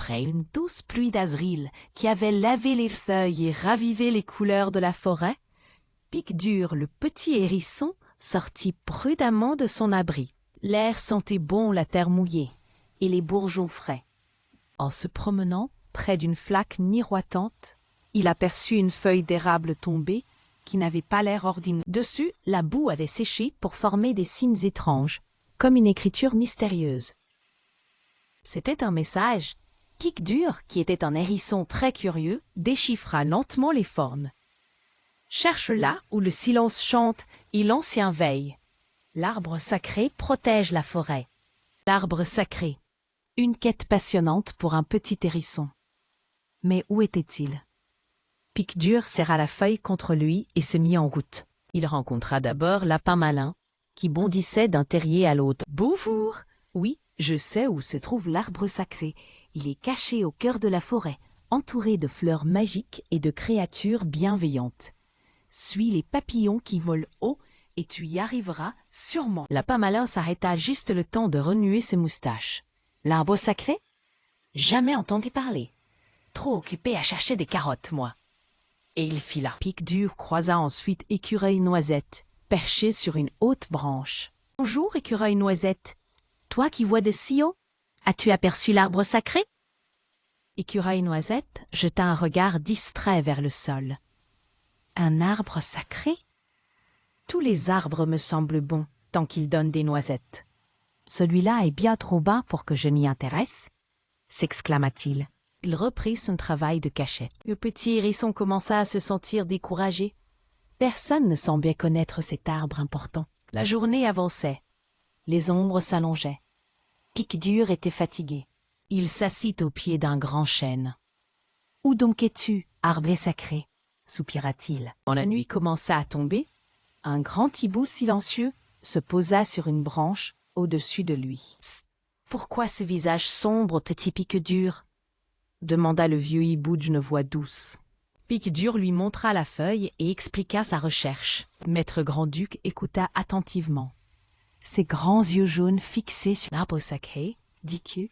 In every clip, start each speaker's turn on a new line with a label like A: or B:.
A: Après une douce pluie d'avril qui avait lavé les feuilles et ravivé les couleurs de la forêt, Piqûre, le petit hérisson, sortit prudemment de son abri. L'air sentait bon la terre mouillée et les bourgeons frais. En se promenant près d'une flaque miroitante, il aperçut une feuille d'érable tombée qui n'avait pas l'air ordinaire. Dessus, la boue avait séché pour former des signes étranges, comme une écriture mystérieuse. C'était un message. Piqûre, qui était un hérisson très curieux, déchiffra lentement les formes. Cherche là où le silence chante et l'ancien veille. L'arbre sacré protège la forêt. L'arbre sacré. Une quête passionnante pour un petit hérisson. Mais où était-il? Piqûre serra la feuille contre lui et se mit en route. Il rencontra d'abord Lapin Malin, qui bondissait d'un terrier à l'autre. « Bonjour! Oui, je sais où se trouve l'arbre sacré. Il est caché au cœur de la forêt, entouré de fleurs magiques et de créatures bienveillantes. Suis les papillons qui volent haut et tu y arriveras sûrement. » Lapin Malin s'arrêta juste le temps de remuer ses moustaches. « L'arbre sacré? Jamais entendu parler. Trop occupé à chercher des carottes, moi. » Et il fila. Piqûre croisa ensuite Écureuil Noisette, perché sur une haute branche. « Bonjour, Écureuil Noisette. Toi qui vois de si haut, as-tu aperçu l'arbre sacré? » Écureuil Noisette jeta un regard distrait vers le sol. « Un arbre sacré? Tous les arbres me semblent bons tant qu'ils donnent des noisettes. Celui-là est bien trop bas pour que je m'y intéresse, » s'exclama-t-il. Il reprit son travail de cachette. Le petit hérisson commença à se sentir découragé. Personne ne semblait connaître cet arbre important. La journée avançait. Les ombres s'allongeaient. Piqûre était fatigué. Il s'assit au pied d'un grand chêne. « Où donc es-tu, arbre sacré ?» soupira-t-il. Quand la nuit commença à tomber, un grand hibou silencieux se posa sur une branche au-dessus de lui. « Pourquoi ce visage sombre, petit Piqûre ?» demanda le vieux hibou d'une voix douce. Piqûre lui montra la feuille et expliqua sa recherche. Maître Grand-Duc écouta attentivement. Ses grands yeux jaunes fixés sur l'arbre sacré, dit-il,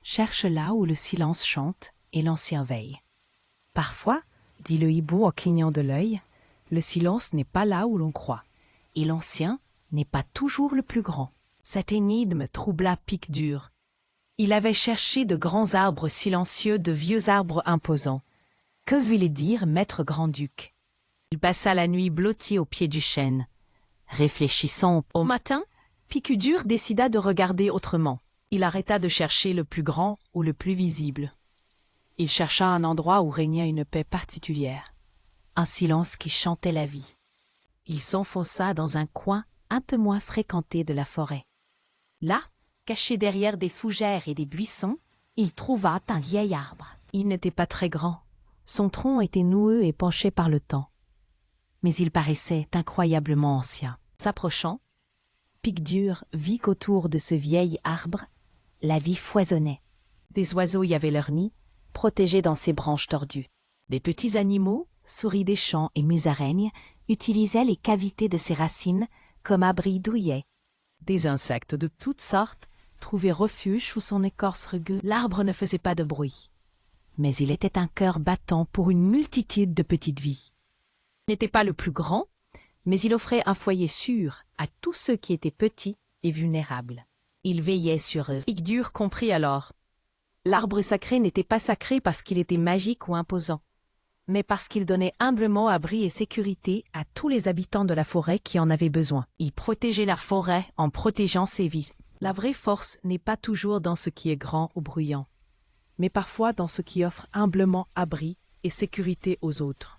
A: cherche là où le silence chante et l'ancien veille. Parfois, dit le hibou en clignant de l'œil, le silence n'est pas là où l'on croit, et l'ancien n'est pas toujours le plus grand. Cette énigme troubla Piqûre. Il avait cherché de grands arbres silencieux, de vieux arbres imposants. Que voulait dire Maître Grand-Duc? Il passa la nuit blotti au pied du chêne. Réfléchissant au matin, Piqûre décida de regarder autrement. Il arrêta de chercher le plus grand ou le plus visible. Il chercha un endroit où régnait une paix particulière, un silence qui chantait la vie. Il s'enfonça dans un coin un peu moins fréquenté de la forêt. Là, caché derrière des fougères et des buissons, il trouva un vieil arbre. Il n'était pas très grand. Son tronc était noueux et penché par le temps. Mais il paraissait incroyablement ancien. S'approchant, Piqûre vit qu'autour de ce vieil arbre, la vie foisonnait. Des oiseaux y avaient leur nid, protégés dans ses branches tordues. Des petits animaux, souris des champs et musaraignes, utilisaient les cavités de ses racines comme abri douillet. Des insectes de toutes sortes trouvaient refuge sous son écorce rugueuse. L'arbre ne faisait pas de bruit, mais il était un cœur battant pour une multitude de petites vies. Il n'était pas le plus grand, mais il offrait un foyer sûr à tous ceux qui étaient petits et vulnérables. Il veillait sur eux. Piqûre comprit alors. L'arbre sacré n'était pas sacré parce qu'il était magique ou imposant, mais parce qu'il donnait humblement abri et sécurité à tous les habitants de la forêt qui en avaient besoin. Il protégeait la forêt en protégeant ses vies. La vraie force n'est pas toujours dans ce qui est grand ou bruyant, mais parfois dans ce qui offre humblement abri et sécurité aux autres.